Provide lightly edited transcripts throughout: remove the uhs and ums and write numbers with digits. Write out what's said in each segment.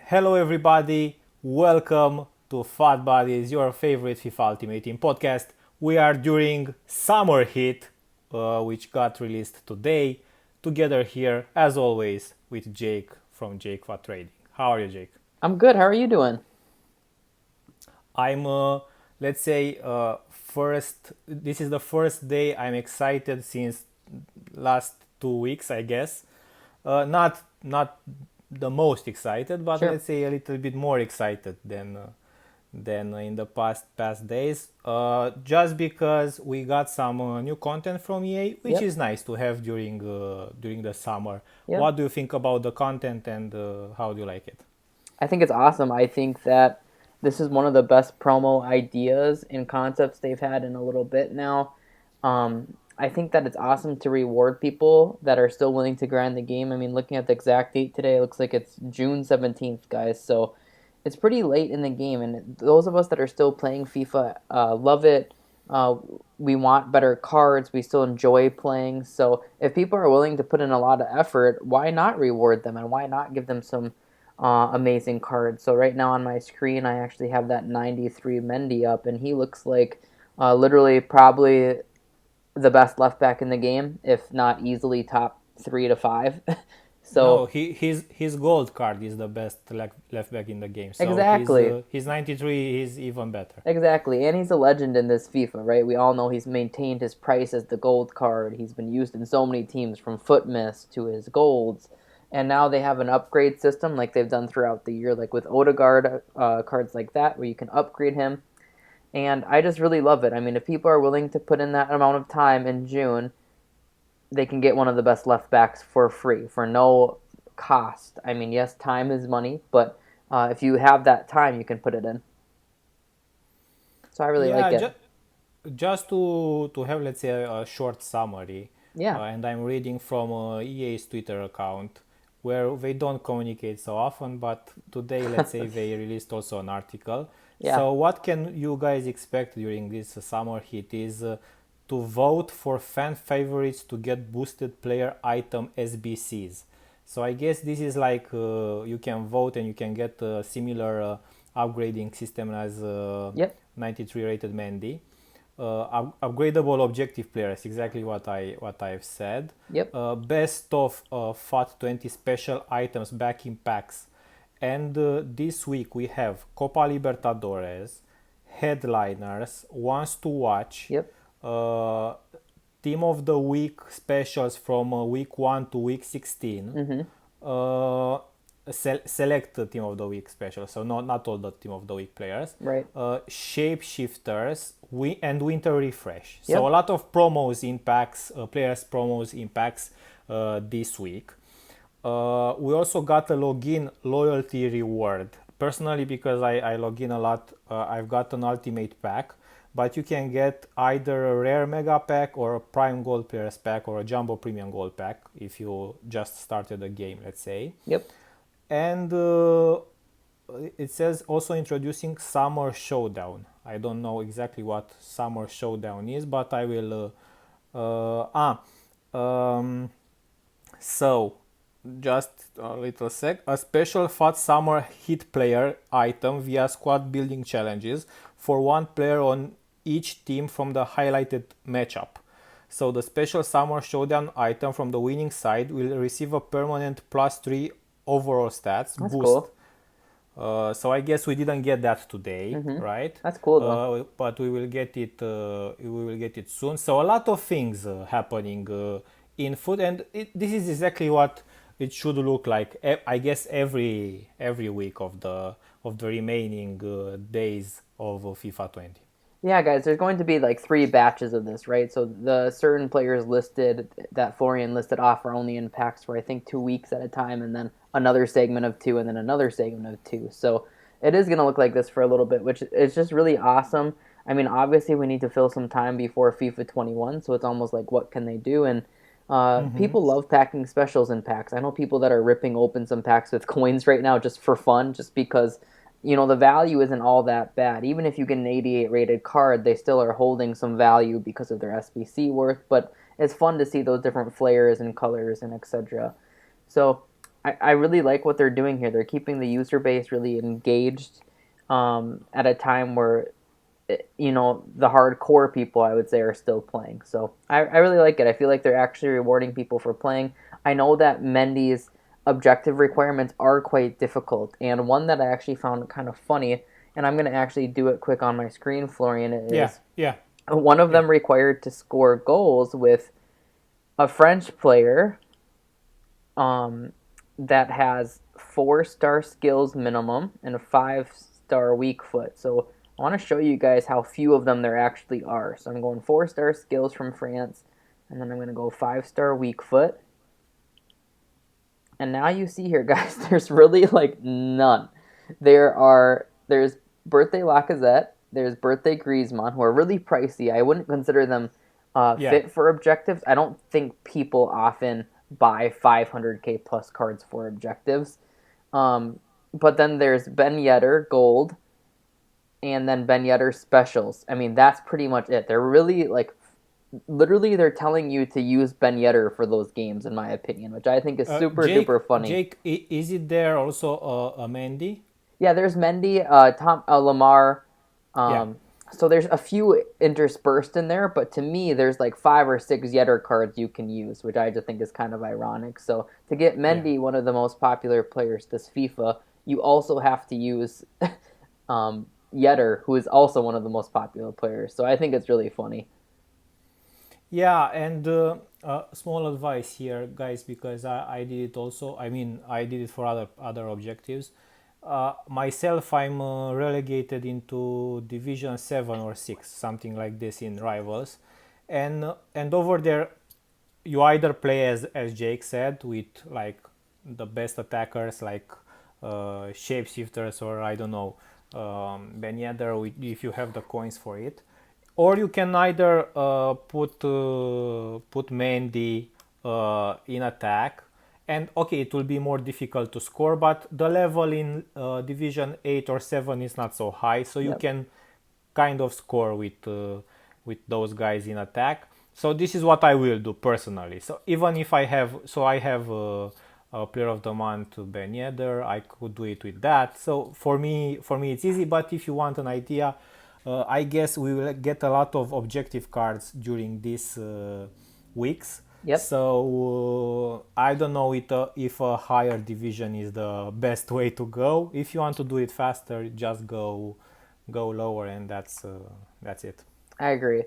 Hello, everybody. Welcome to Fat Buddies, your favorite FIFA Ultimate Team podcast. We are during Summer Heat, which got released today, together here, as always, with Jake from Jake FUT Trading. How are you, Jake? I'm good. How are you doing? I'm, let's say, first. This is the first day I'm excited since last 2 weeks, I guess. Not the most excited, but Sure. let's say a little bit more excited than in the past days. Just because we got some new content from EA, which Yep. is nice to have during the summer. Yep. What do you think about the content and how do you like it? I think it's awesome. I think that this is one of the best promo ideas and concepts they've had in a little bit now. I think that it's awesome to reward people that are still willing to grind the game. I mean, looking at the exact date today, it looks like it's June 17th, guys. So it's pretty late in the game. And those of us that are still playing FIFA love it. Uh, we want better cards. We still enjoy playing. So if people are willing to put in a lot of effort, why not reward them and why not give them some amazing cards? So right now on my screen, I actually have that 93 Mendy up, and he looks like literally probably the best left back in the game, if not easily top three to five. No, So his gold card is the best left back in the game. So exactly, his 93 is even better. exactly, and he's a legend in this FIFA, right? We all know he's maintained his price as the gold card. He's been used in so many teams, from foot miss to his golds, and now they have an upgrade system like they've done throughout the year, like with Odegaard cards like that, where you can upgrade him. And I just really love it. I mean, if people are willing to put in that amount of time in June, they can get one of the best left backs for free, for no cost. I mean, yes, time is money, but if you have that time, you can put it in. So I really like Yeah, it. just to have, let's say, a short summary, Yeah, and I'm reading from EA's Twitter account where they don't communicate so often, but today, let's say, they released also an article. yeah, So what can you guys expect during this summer heat is to vote for fan favorites to get boosted player item SBCs. So I guess this is like you can vote and you can get a similar upgrading system as yep, 93 rated Mendy. Upgradable objective players, exactly what I've said. yep. Best of FUT 20 special items back in packs. And this week we have Copa Libertadores, headliners, ones to watch, Yep. uh, team of the week specials from week 1 to week 16, Mm-hmm. uh, select the team of the week special, so not all the team of the week players, Right. shapeshifters, and winter refresh. So a Yep. lot of promos in packs, players promos in packs this week. We also got a login loyalty reward. Personally, because I log in a lot, I've got an ultimate pack, but you can get either a rare mega pack or a prime gold players pack or a jumbo premium gold pack if you just started a game, let's say. Yep. And it says also introducing Summer Showdown. I don't know exactly what Summer Showdown is, but I will. Um, so, just a little sec. A special FUT Summer Hit Player item via squad building challenges for one player on each team from the highlighted matchup. So the special Summer Showdown item from the winning side will receive a permanent +3 overall stats That's boost. cool. So I guess we didn't get that today, Mm-hmm. right? That's cool though. But we will get it. We will get it soon. So a lot of things happening in foot, and this is exactly what it should look like. I guess every week of the remaining days of FIFA 20. Yeah, guys, there's going to be like three batches of this, right? So the certain players listed that Florian listed off are only in packs for I think 2 weeks at a time, and then another segment of two, and then another segment of two. So it is going to look like this for a little bit, which is just really awesome. I mean, obviously we need to fill some time before FIFA 21, so it's almost like what can they do? And people love packing specials in packs. I know people that are ripping open some packs with coins right now just for fun, just because the value isn't all that bad. Even if you get an 88 rated card, they still are holding some value because of their SBC worth. But it's fun to see those different flares and colors and etc. So I really like what they're doing here. They're keeping the user base really engaged at a time where the hardcore people, I would say, are still playing. So I really like it. I feel like they're actually rewarding people for playing. I know that Mendy's objective requirements are quite difficult, and one that I actually found kind of funny, and I'm going to actually do it quick on my screen, Florian, Yeah, is yeah, one of yeah, them required to score goals with a French player um, that has 4-star skills minimum and a 5-star weak foot. So I want to show you guys how few of them there actually are. So I'm going 4-star skills from France, and then I'm going to go 5-star weak foot. And now you see here, guys, there's really like none. There's birthday Lacazette, there's birthday Griezmann, who are really pricey. I wouldn't consider them yeah. fit for objectives. I don't think people often buy 500k plus cards for objectives. But then there's Ben Yedder Gold, and then Ben Yedder Specials. I mean, that's pretty much it. They're really like, literally, they're telling you to use Ben Yedder for those games, in my opinion, which I think is super Jake, duper funny. Jake, is it there also a Mendy? Yeah, there's Mendy, Tom, Lamar. Yeah, Um, so there's a few interspersed in there, but to me, there's like 5 or 6 Yetter cards you can use, which I just think is kind of ironic. So to get yeah. Mendy, one of the most popular players this FIFA, you also have to use Yetter, who is also one of the most popular players. So I think it's really funny. Yeah, and small advice here, guys, because I did it also. I mean, I did it for other objectives. Myself, I'm relegated into Division 7 or 6, something like this in Rivals, and over there, you either play as Jake said with like the best attackers like shapeshifters or I don't know Ben Yedder if you have the coins for it, or you can either put Mendy in attack, and okay, it will be more difficult to score, but the level in Division 8 or 7 is not so high, so you Yep. can kind of score with those guys in attack. So this is what I will do personally. So even if I have a player of the month Ben Yedder, I could do it with that. So for me it's easy. But if you want an idea, I guess we will get a lot of objective cards during these weeks. Yep. So I don't know if a higher division is the best way to go. If you want to do it faster, just go lower, and that's it. I agree.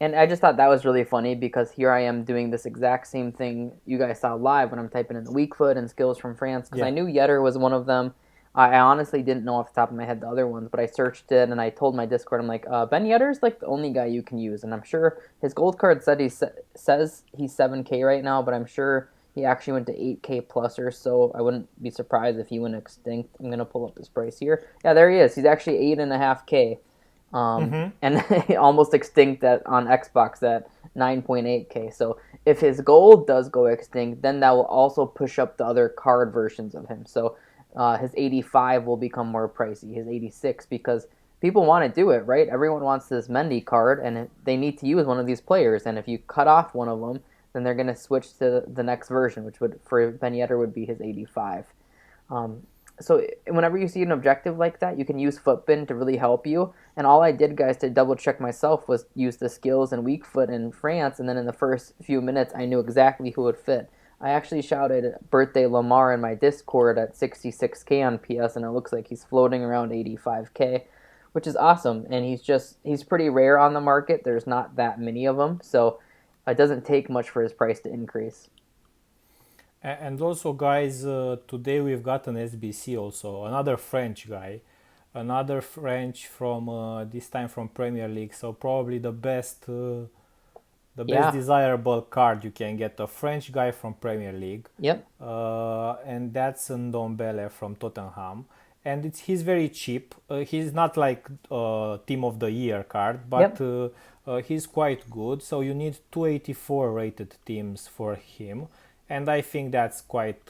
And I just thought that was really funny because here I am doing this exact same thing you guys saw live when I'm typing in the weak foot and skills from France because I Yeah, knew Yetter was one of them. I honestly didn't know off the top of my head the other ones, but I searched it and I told my Discord, I'm like, Ben Yetter's like the only guy you can use, and I'm sure his gold card says he's 7K right now, but I'm sure he actually went to 8K plus or so. I wouldn't be surprised if he went extinct. I'm gonna pull up his price here. Yeah, there he is. He's actually 8.5K, and almost extinct on Xbox at 9.8K. So if his gold does go extinct, then that will also push up the other card versions of him. So his 85 will become more pricey, his 86, because people want to do it, right? Everyone wants this Mendy card, and they need to use one of these players. And if you cut off one of them, then they're going to switch to the next version, which would for Ben Yedder would be his 85. Um, so whenever you see an objective like that, you can use Footbin to really help you. And all I did, guys, to double check myself was use the skills and weak foot in France, and then in the first few minutes, I knew exactly who would fit. I actually shouted birthday Lamar in my Discord at 66K on PS, and it looks like he's floating around 85K, which is awesome. And he's pretty rare on the market. There's not that many of them, so it doesn't take much for his price to increase. and also, guys, today we've got an SBC also, another French guy, another French from this time from Premier League. So probably the best Yeah. desirable card you can get, a French guy from Premier League, Yep. and that's Ndombele from Tottenham. And he's very cheap. He's not like Team of the Year card, but Yep. he's quite good. So you need 284 rated teams for him, and I think that's quite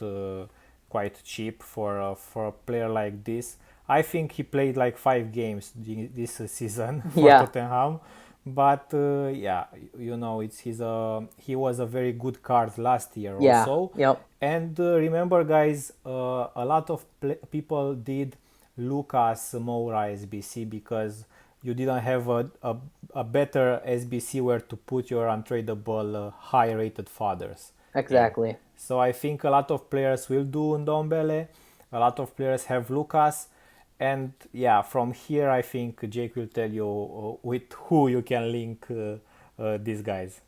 cheap for a player like this. I think he played like 5 games this season for Yeah. Tottenham, But yeah, you know, it's he was a very good card last year Yeah. also. Yep. And remember, guys, a lot of people did Lucas Moura SBC because you didn't have a better SBC where to put your untradeable high rated fathers in. Exactly. So I think a lot of players will do Ndombele, a lot of players have Lucas, and yeah, from here I think Jake will tell you with who you can link these guys.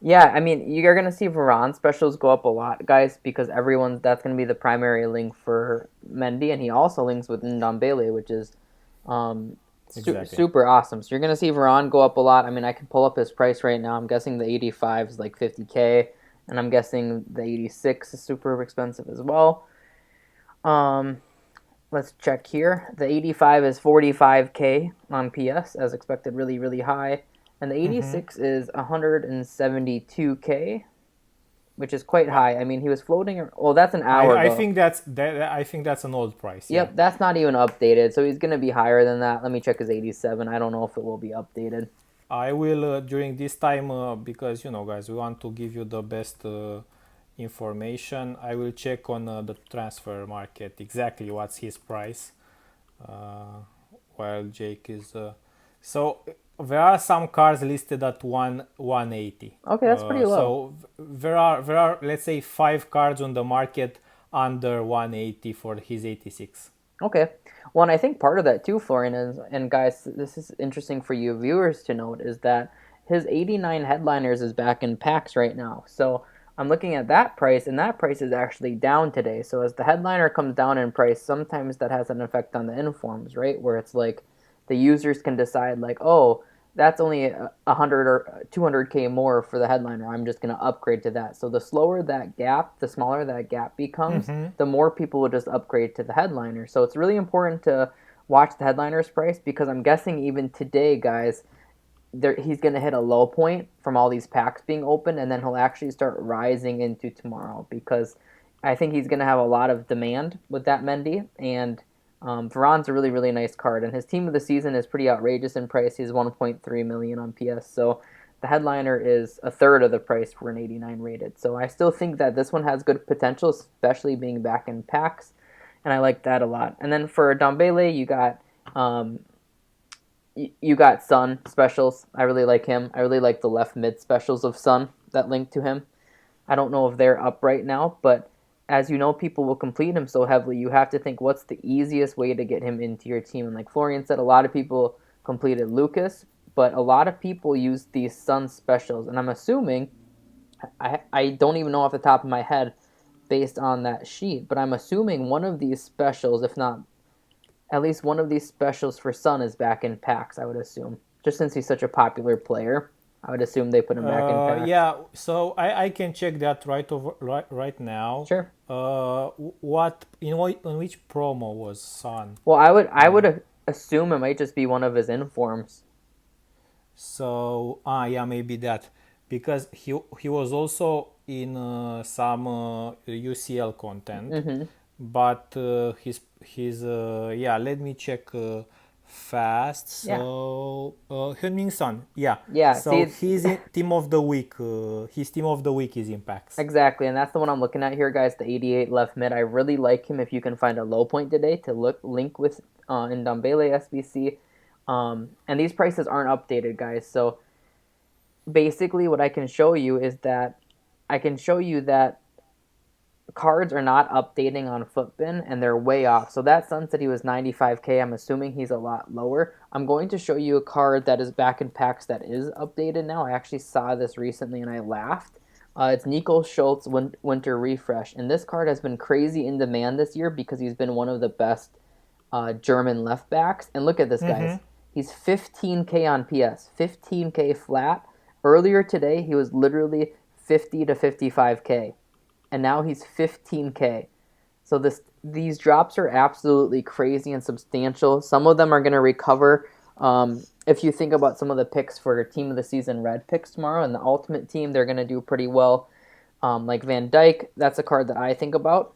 Yeah, I mean, you're gonna see Varane specials go up a lot, guys, because everyone's that's gonna be the primary link for Mendy, and he also links with Ndombele, which is um, Exactly. super awesome. So you're gonna see Varane go up a lot. I mean, I can pull up his price right now. I'm guessing the 85 is like 50K, and I'm guessing the 86 is super expensive as well. Um, let's check here. The 85 is 45K on PS, as expected, really, really high. And the 86 is 172K, which is quite Uh, high. I mean, he was floating. Well, that's an hour I though. think I think that's an old price. Yeah, Yep, that's not even updated, so he's gonna be higher than that. Let me check his 87. I don't know if it will be updated. I will during this time because you know, guys, we want to give you the best information. I will check on the transfer market exactly what's his price. Uh, while Jake is so there are some cars listed at 180. Okay, that's pretty low. So there are let's say 5 cards on the market under 180 for his 86. Okay. Well, and I think part of that too, Florian, is, and guys, this is interesting for you viewers to note, is that his 89 headliners is back in packs right now. So I'm looking at that price, and that price is actually down today. So as the headliner comes down in price, sometimes that has an effect on the informs, right? Where it's like the users can decide, like, oh, that's only 100 or 200K more for the headliner. I'm just going to upgrade to that. So the slower that gap, the smaller that gap becomes, the more people will just upgrade to the headliner. So it's really important to watch the headliner's price because I'm guessing even today, guys, he's going to hit a low point from all these packs being open, and then he'll actually start rising into tomorrow because I think he's going to have a lot of demand with that Mendy, and Varane's a really, really nice card, and his team of the season is pretty outrageous in price. He's 1.3 million on PS, so the headliner is a third of the price for an 89 rated. So I still think that this one has good potential, especially being back in packs, and I like that a lot. And then for Ndombele, um, you got Sun specials. I really like him. I really like the left mid specials of Sun that link to him. I don't know if they're up right now, but as you know, people will complete him so heavily. You have to think what's the easiest way to get him into your team. And like Florian said, a lot of people completed Lucas, but a lot of people use these Sun specials. And I'm assuming, I don't even know off the top of my head based on that sheet, but I'm assuming one of these specials, if not at least one of these specials for Sun, is back in packs, I would assume. Just since he's such a popular player, I would assume they put him back in packs. Yeah, so I can check that right now. Sure. In which promo was Sun? Well, I would assume it might just be one of his informs. So yeah, maybe that because he was also in some UCL content, Mm-hmm. but his yeah. Let me check fast. Yeah. So Heung-min Son, yeah. Yeah. So See, he's in team of the week. His team of the week is Impacts. exactly, and that's the one I'm looking at here, guys. The 88 left mid. I really like him. If you can find a low point today to link with Ndombele SBC, and these prices aren't updated, guys. So basically, what I can show you is that I can show you that cards are not updating on Footbin and they're way off. So that Sun said he was 95K. I'm assuming he's a lot lower. I'm going to show you a card that is back in packs that is updated now. I actually saw this recently and I laughed. It's Nico Schultz Winter Refresh. And this card has been crazy in demand this year because he's been one of the best German left backs. And look at this, guys. He's 15K on PS, 15K flat. Earlier today, he was literally 50 to 55K. And now he's 15K. So these drops are absolutely crazy and substantial. Some of them are going to recover. If you think about some of the picks for Team of the Season Red picks tomorrow and the Ultimate Team, they're going to do pretty well. Like Van Dyke, that's a card that I think about.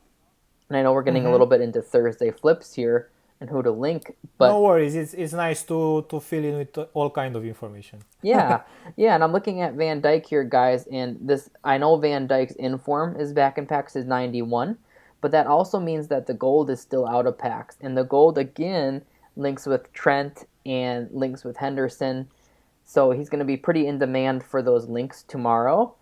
And I know we're getting a little bit into Thursday flips here. and who to link. No But worries. It's nice to fill in with all kind of information. yeah, yeah, and I'm looking at Van Dyke here, guys, and this I know Van Dyke's inform is back in packs is 91, but that also means that the gold is still out of packs, and the gold again links with Trent and links with Henderson, so he's going to be pretty in demand for those links tomorrow,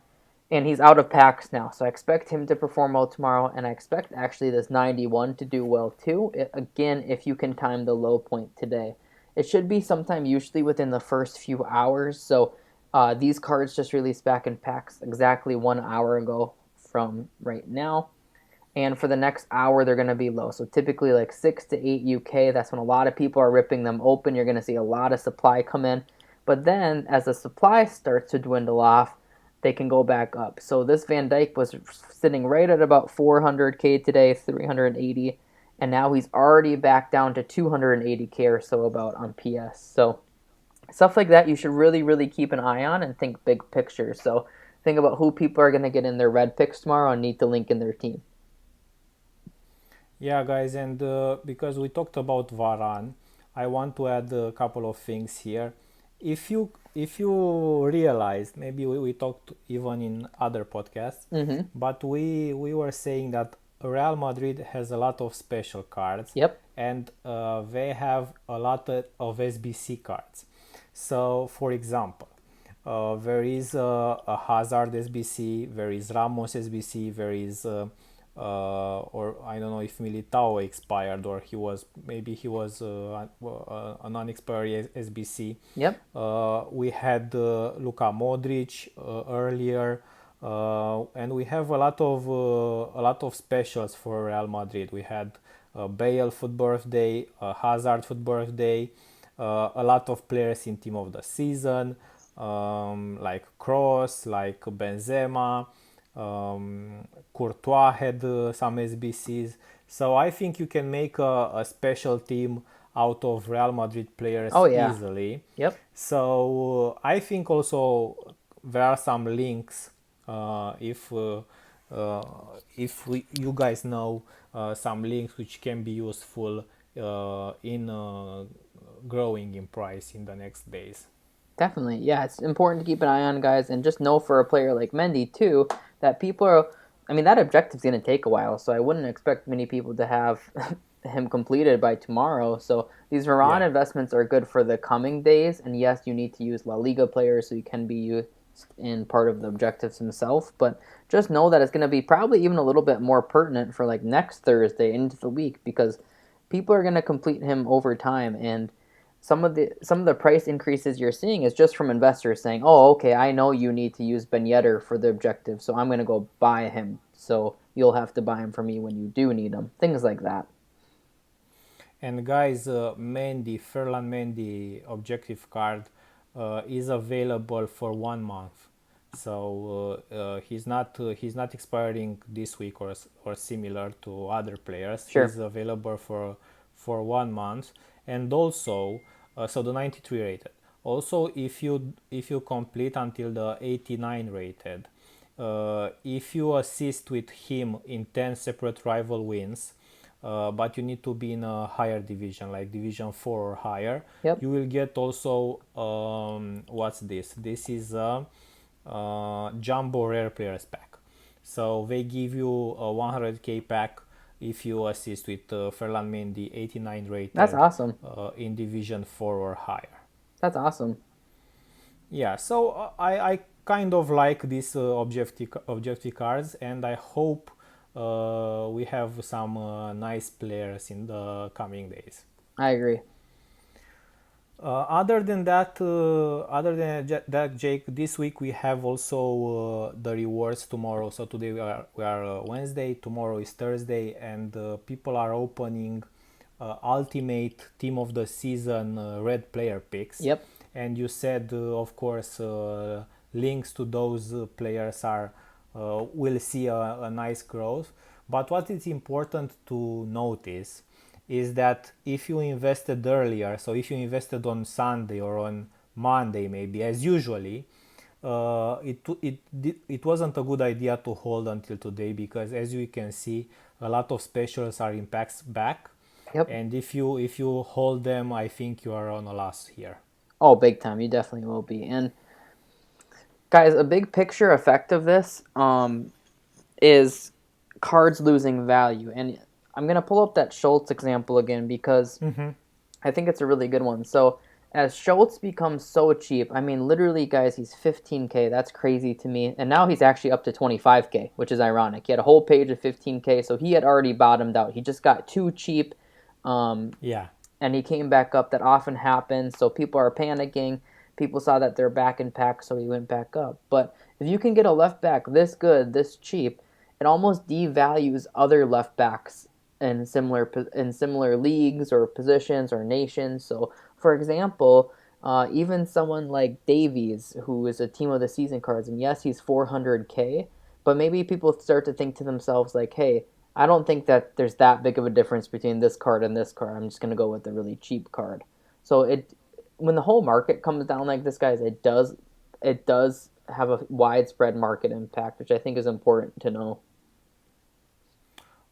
and he's out of packs now, so I expect him to perform well tomorrow, and I expect actually this 91 to do well too. Again, if you can time the low point today. It should be sometime usually within the first few hours. So these cards just released back in packs exactly 1 hour ago from right now. And for the next hour, they're going to be low. So typically like 6 to 8 UK. That's when a lot of people are ripping them open. You're going to see a lot of supply come in. But then as the supply starts to dwindle off, they can go back up. So this Van Dyke was sitting right at about 400K today, 380, and now he's already back down to 280K or so about on PS. So stuff like that you should really, really keep an eye on and think big picture. So think about who people are going to get in their red picks tomorrow and need to link in their team. Yeah, guys, and because we talked about Varane, I want to add a couple of things here. If you realized, maybe we talked even in other podcasts, Mm-hmm. but we were saying that Real Madrid has a lot of special cards, Yep. and they have a lot of SBC cards. So, for example, there is a Hazard SBC, there is Ramos SBC, there is or I don't know if Militao expired or he was a non-expiry SBC. Yep. We had Luka Modric earlier, and we have a lot of specials for Real Madrid. We had Bale foot birthday, Hazard foot birthday, a lot of players in team of the season, like Kroos, like Benzema, Courtois had some SBCs. So I think you can make a special team out of Real Madrid Oh players yeah. easily. Yep. So I think also there are some links uh, you guys know some links which can be useful in growing in price in the next days. Definitely. Yeah, it's important to keep an eye on, guys, and just know for a player like Mendy too that people are. I mean, that objective's going to take a while, so I wouldn't expect many people to have him completed by tomorrow. So these Varane Yeah. investments are good for the coming days, and yes, you need to use La Liga players so you can be used in part of the objectives himself. But just know that it's going to be probably even a little bit more pertinent for like next Thursday into the week because people are going to complete him over time and some of the price increases you're seeing is just from investors saying, "Oh, okay, I know you need to use Ben Yedder for the objective, so I'm going to go buy him. So you'll have to buy him for me when you do need him." Things like that. And guys, Ferland Mendy objective card is available for 1 month. So he's not expiring this week or similar to other players. Sure. He's available for 1 month, and also so the 93 rated. Also, if you complete until the 89 rated, if you assist with him in 10 separate rival wins, but you need to be in a higher division, like division 4 or higher, Yep. you will get also what's this? This is a jumbo rare players pack. So they give you a 100k pack if you assist with Ferland Mendy 89 That's rated awesome. in division 4 or higher. That's awesome. Yeah, so I kind of like these objective cards, and I hope we have some nice players in the coming days. I agree. Other than that, Jake, this week we have also the rewards tomorrow. So today we are Wednesday, tomorrow is Thursday, and people are opening ultimate team of the season red player picks. Yep. And you said, of course, links to those players are will see a nice growth. But what is important to notice is that if you invested earlier, so if you invested on Sunday or on Monday, maybe as usually, it wasn't a good idea to hold until today because, as you can see, a lot of specials are in packs back. Yep. And if you hold them, I think you are on a loss here. Oh, big time. You definitely will be. And guys, a big picture effect of this is cards losing value. And I'm gonna pull up that Schultz example again because I think it's a really good one. So as Schultz becomes so cheap, I mean, literally, guys, he's 15K. That's crazy to me. And now he's actually up to 25K, which is ironic. He had a whole page of 15K, so he had already bottomed out. He just got too cheap, um, Yeah. and he came back up. That often happens. So people are panicking. People saw that they're back in pack, so he went back up. But if you can get a left back this good, this cheap, it almost devalues other left backs in similar leagues or positions or nations. So, for example, even someone like Davies, who is a team of the season cards, and yes, he's 400K, but maybe people start to think to themselves like, hey, I don't think that there's that big of a difference between this card and this card. I'm just going to go with the really cheap card. So when the whole market comes down like this, guys, it does have a widespread market impact, which I think is important to know.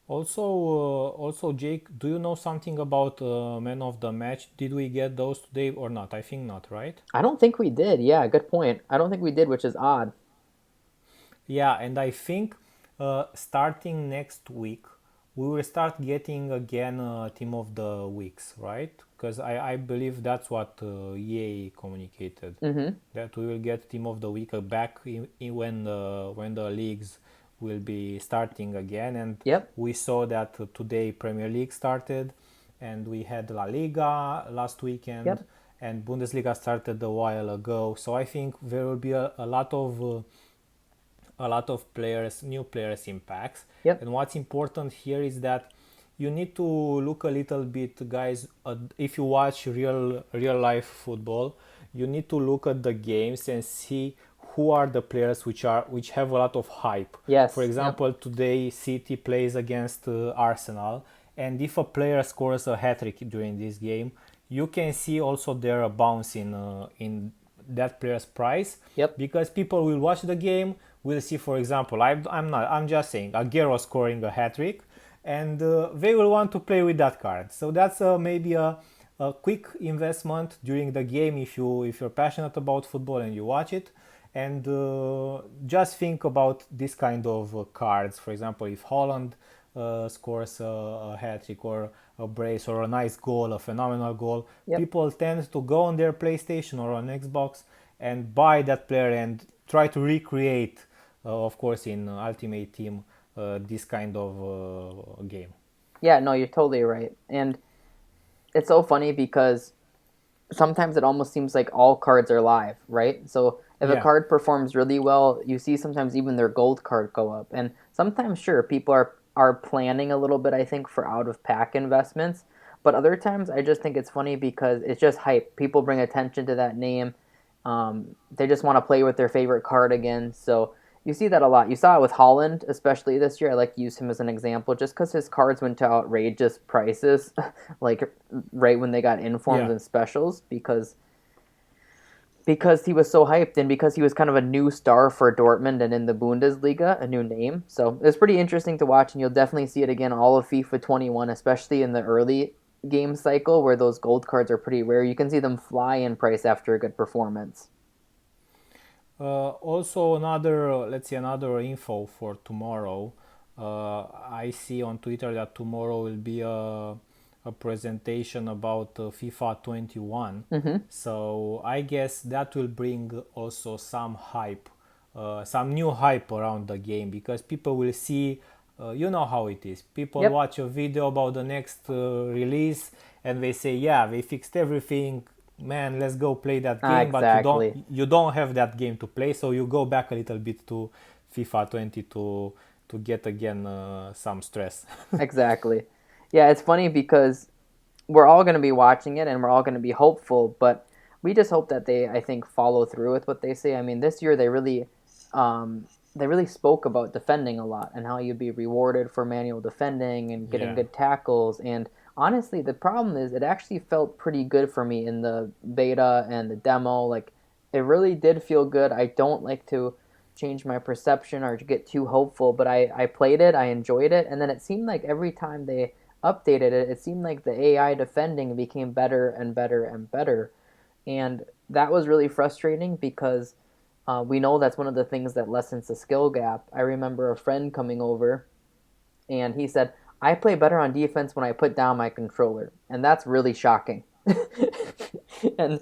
Also, Jake, do you know something about man of the match? Did we get those today or not? I think not, right? I don't think we did. Yeah, good point. I don't think we did, which is odd. Yeah, and I think starting next week we will start getting again team of the weeks, right? Because I believe that's what EA communicated, Mm-hmm. that we will get team of the week back when the leagues will be starting again. And Yep. we saw that today Premier League started, and we had La Liga last weekend, Yep. and Bundesliga started a while ago. So I think there will be a lot of players, new players in packs. Yep. And what's important here is that you need to look a little bit, guys. If you watch real life football, you need to look at the games and see who are the players which have a lot of hype. For Yes. Yep. example, today City plays against Arsenal, and if a player scores a hat trick during this game, you can see also there a bounce in that player's price, Yep. because people will watch the game, will see, for example, I'm just saying Aguero scoring a hat trick, and they will want to play with that card. So that's maybe a quick investment during the game if you're passionate about football and you watch it. And just think about this kind of cards. For example, if Holland scores a hat trick or a brace or a nice goal, a phenomenal goal, Yep. people tend to go on their PlayStation or on Xbox and buy that player and try to recreate, of course, in Ultimate Team, this kind of game. Yeah. No, you're totally right. And it's so funny because sometimes it almost seems like all cards are live, right? So if a Yeah, card performs really well, you see sometimes even their gold card go up. And sometimes sure, people are planning a little bit, I think, for out of pack investments. But other times I just think it's funny because it's just hype. People bring attention to that name. They just want to play with their favorite card again. So you see that a lot. You saw it with Holland, especially this year. I like to use him as an example just because his cards went to outrageous prices, like right when they got informs yeah. and specials, because he was so hyped and because he was kind of a new star for Dortmund and in the Bundesliga, a new name. So it's pretty interesting to watch, and you'll definitely see it again all of FIFA 21, especially in the early game cycle where those gold cards are pretty rare. You can see them fly in price after a good performance. Also, another let's see, another info for tomorrow. I see on Twitter that tomorrow will be a presentation about FIFA 21. Mm-hmm. So I guess that will bring also some hype, some new hype around the game, because people will see. You know how it is. People Yep. watch a video about the next release and they say, "Yeah, they fixed everything, man, let's go play that game." But Exactly. you don't have that game to play, so you go back a little bit to FIFA 20 to get again some stress. Exactly. Yeah, it's funny because we're all going to be watching it and we're all going to be hopeful, but we just hope that they, I think, follow through with what they say. I mean, this year they really spoke about defending a lot and how you'd be rewarded for manual defending and getting Yeah. good tackles. And honestly, the problem is it actually felt pretty good for me in the beta and the demo. Like, it really did feel good. I don't like to change my perception or get too hopeful, but I played it, I enjoyed it, and then it seemed like every time they updated it, it seemed like the AI defending became better and better and better. And that was really frustrating because we know that's one of the things that lessens the skill gap. I remember a friend coming over and he said, I play better on defense when I put down my controller. And that's really shocking. And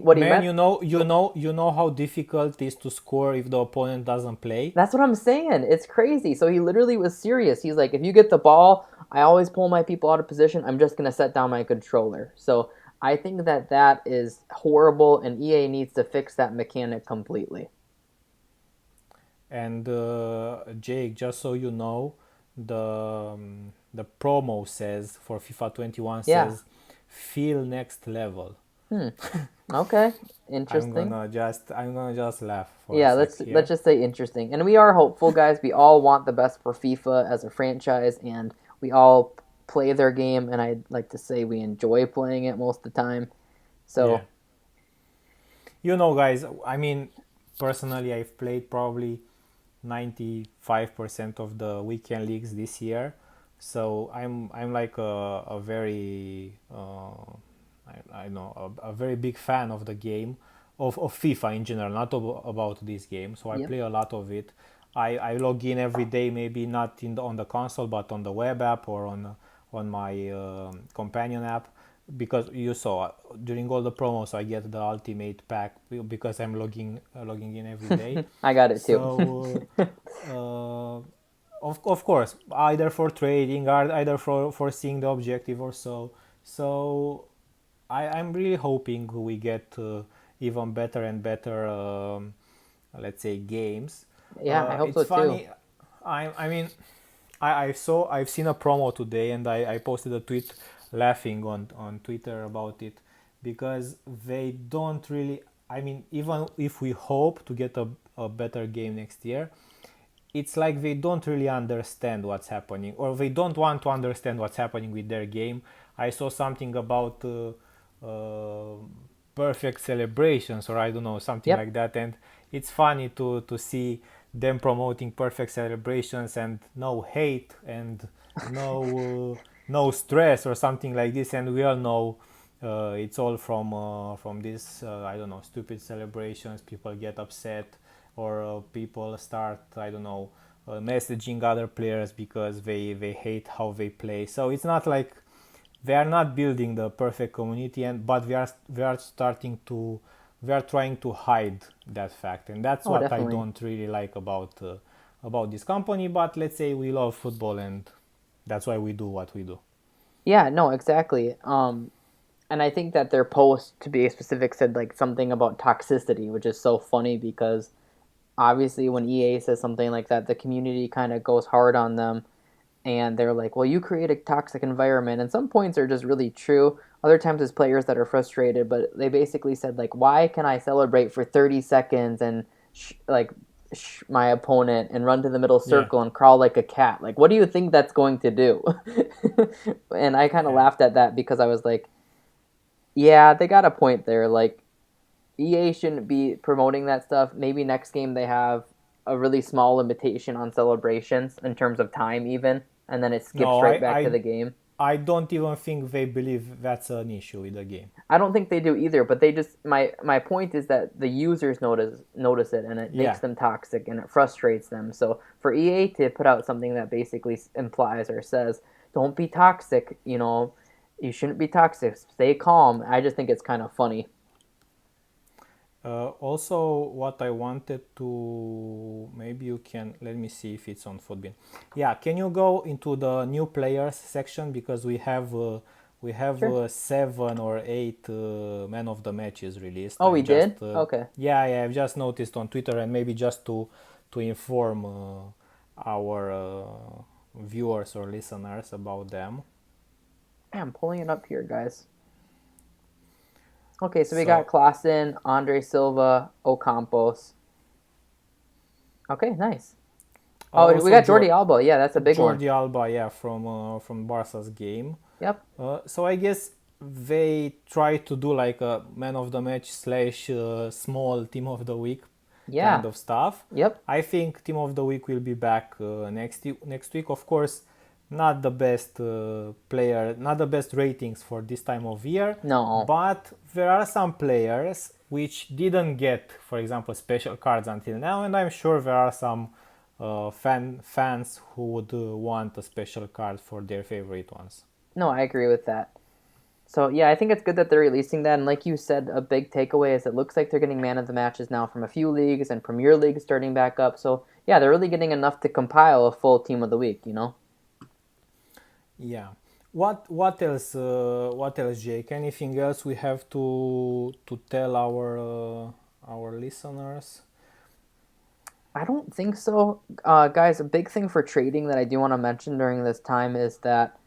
what he Man, meant, you know how difficult it is to score if the opponent doesn't play. that's what I'm saying. It's crazy. So he literally was serious. He's like, if you get the ball, I always pull my people out of position. I'm just going to set down my controller. So I think that that is horrible, and EA needs to fix that mechanic completely. And Jake, just so you know, the promo says for FIFA 21 Yeah. says feel next level. Hmm. Okay. Interesting. I'm gonna just laugh for a Yeah, sec let's here. just say interesting. And we are hopeful, guys. We all want the best for FIFA as a franchise, and we all play their game, and I'd like to say we enjoy playing it most of the time. Yeah. So, You know, guys, I mean, personally, I've played probably 95% of the weekend leagues this year. So I'm like a very I know a very big fan of the game of FIFA in general, not about this game. So I yep. play a lot of it. I log in every day, maybe not on the console, but on the web app or on my companion app, because you saw during all the promos I get the ultimate pack because I'm logging in every day. I got it too. So of course, either for trading or either for seeing the objective or so. So I'm really hoping we get even better and better, let's say, games. Yeah, I hope It's so too. funny. I mean, I've seen a promo today, and I posted a tweet laughing on Twitter about it, because they don't really. I mean, even if we hope to get a better game next year, it's like they don't really understand what's happening, or they don't want to understand what's happening with their game. I saw something about uh, perfect celebrations, or I don't know, something Yep. like that, and it's funny to see them promoting perfect celebrations and no hate and no stress or something like this, and we all know it's all from this I don't know, stupid celebrations. People get upset, or people start, I don't know, messaging other players because they hate how they play. So it's not like they are not building the perfect community, and but we are trying to hide that fact, and that's Oh, what I definitely. don't really like about this company. But let's say we love football, and that's why we do what we do. Yeah, no, exactly. And I think that their post, to be specific, said like something about toxicity, which is so funny because obviously when EA says something like that, the community kind of goes hard on them, and they're like, "Well, you create a toxic environment." And some points are just really true. Other times it's players that are frustrated, but they basically said like, "Why can I celebrate for 30 seconds and my opponent and run to the middle Yeah, circle and crawl like a cat? Like, what do you think that's going to do?" And I kind of yeah. laughed at that because I was like, "Yeah, they got a point there. Like, EA shouldn't be promoting that stuff. Maybe next game they have a really small limitation on celebrations in terms of time, even, and then it skips No, right back to the game." I don't even think they believe that's an issue with the game. I don't think they do either, but they just my point is that the users notice it and it makes Yeah. them toxic and it frustrates them. So for EA to put out something that basically implies or says, "Don't be toxic," you shouldn't be toxic. Stay calm. I just think it's kind of funny. Also, what I wanted to, maybe you can let me see if it's on Footbin. Yeah, can you go into the new players section, because we have Sure. 7 or 8 man of the matches released. Oh, we I'm just did. Okay. yeah, I've just noticed on Twitter, and maybe just to inform our viewers or listeners about them. Yeah, I'm pulling it up here, guys. Okay, so we got So Klassen, Andre Silva, Ocampos. Okay, nice. Oh, we also got Jordi Alba. Yeah, that's a big one. Jordi Alba, yeah, from Barca's game. Yep. So I guess they try to do like a man of the match slash small team of the week kind Yeah. of stuff. Yep. I think team of the week will be back next week. Of course, not the best player, not the best ratings for this time of year. No. But there are some players which didn't get, for example, special cards until now, and I'm sure there are some fans who would want a special card for their favorite ones. No, I agree with that. So yeah, I think it's good that they're releasing that. And like you said, a big takeaway is it looks like they're getting man of the matches now from a few leagues and Premier League starting back up. So yeah, they're really getting enough to compile a full team of the week. You know. Yeah. What else? What else, Jake? Anything else we have to tell our listeners? I don't think so. Guys, a big thing for trading that I do want to mention during this time is that,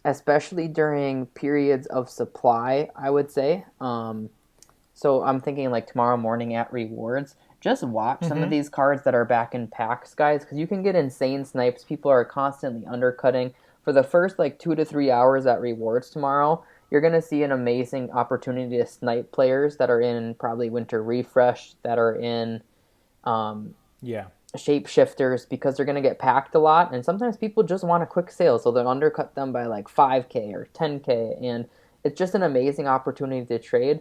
especially during periods of supply, I would say. So I'm thinking like tomorrow morning at rewards, just watch some of Mm-hmm. these cards that are back in packs, guys, because you can get insane snipes. People are constantly undercutting. For the first like 2 to 3 hours at rewards tomorrow, you're going to see an amazing opportunity to snipe players that are in probably winter refresh, that are in um, Yeah. shapeshifters because they're going to get packed a lot, and sometimes people just want a quick sale, so they'll undercut them by like 5k or 10k, and it's just an amazing opportunity to trade.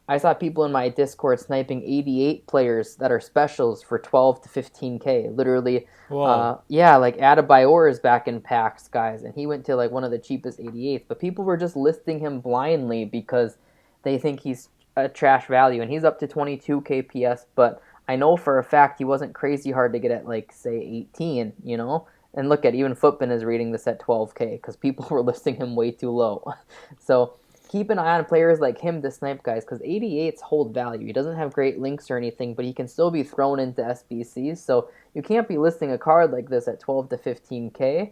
I saw people in my Discord sniping 88 players that are specials for 12 to 15k, literally. Whoa. Yeah, like Adebayor is back in packs, guys, and he went to like one of the cheapest 88s, but people were just listing him blindly because they think he's a trash value, and he's up to 22 kps, but I know for a fact he wasn't crazy hard to get at like say 18, you know. And look at even Footbin is reading this at 12k because people were listing him way too low. So keep an eye on players like him to snipe, guys, because 88s hold value. He doesn't have great links or anything, but he can still be thrown into SBCs. So you can't be listing a card like this at 12 to 15k.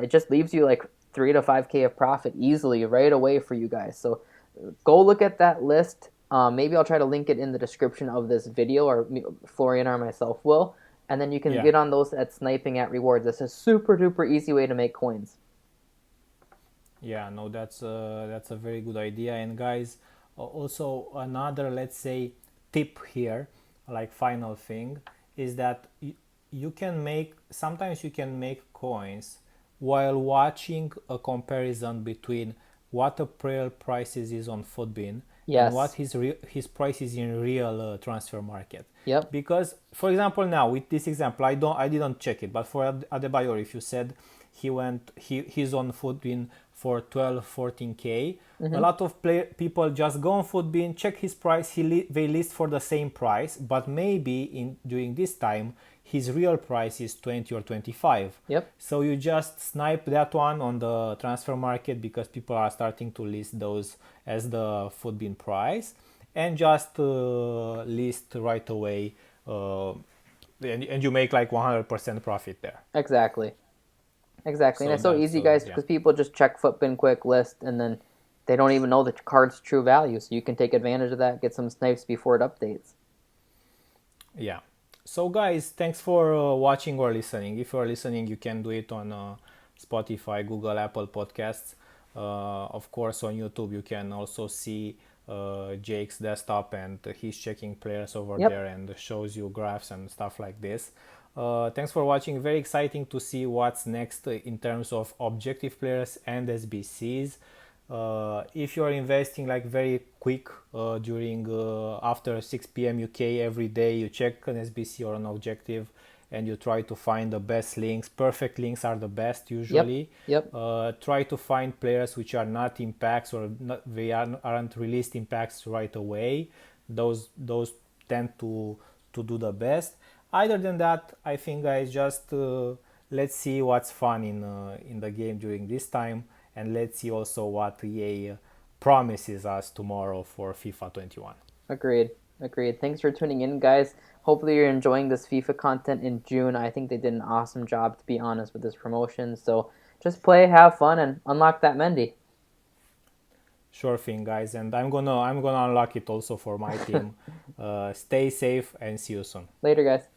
It just leaves you like 3 to 5k of profit easily right away for you guys. So go look at that list. Maybe I'll try to link it in the description of this video, or Florian or myself will, and then you can Yeah. get on those at sniping at rewards. This is a super duper easy way to make coins. Yeah, no, that's a very good idea. And guys, also another, let's say, tip here, like final thing, is that you can make, sometimes you can make coins while watching a comparison between what a player prices is on Footbin and what Yes. his price is in real transfer market. Yep. Because, for example, now with this example, I didn't check it, but for Adebayor, if you said he's on Footbin for 12 14k, a Mm-hmm. lot of people just go on Footbin, check his price, they list for the same price, but maybe in during this time his real price is 20 or 25. Yep. So you just snipe that one on the transfer market because people are starting to list those as the Footbin price, and just list right away, and you make like 100% profit there. Exactly. Exactly. And So it's so that's easy, guys, yeah. because people just check Footbin quick list and then they don't even know the card's true value. So you can take advantage of that, get some snipes before it updates. Yeah. So guys, thanks for watching or listening. If you're listening, you can do it on Spotify, Google, Apple Podcasts. Of course, on YouTube, you can also see Jake's desktop, and he's checking players over Yep. there and shows you graphs and stuff like this. Thanks for watching. Very exciting to see what's next in terms of objective players and SBCs. If you're investing like very quick during after 6 p.m. UK every day, you check an SBC or an objective, and you try to find the best links. Perfect links are the best Yep. usually. Yep. Try to find players which are not in packs, or aren't released in packs right away. Those tend to do the best. Other than that, I think, guys, just let's see what's fun in the game during this time, and let's see also what EA promises us tomorrow for FIFA 21. Agreed. Agreed. Thanks for tuning in, guys. Hopefully, you're enjoying this FIFA content in June. I think they did an awesome job, to be honest, with this promotion. So just play, have fun, and unlock that Mendy. Sure thing, guys, and I'm gonna unlock it also for my team. Stay safe and see you soon. Later, guys.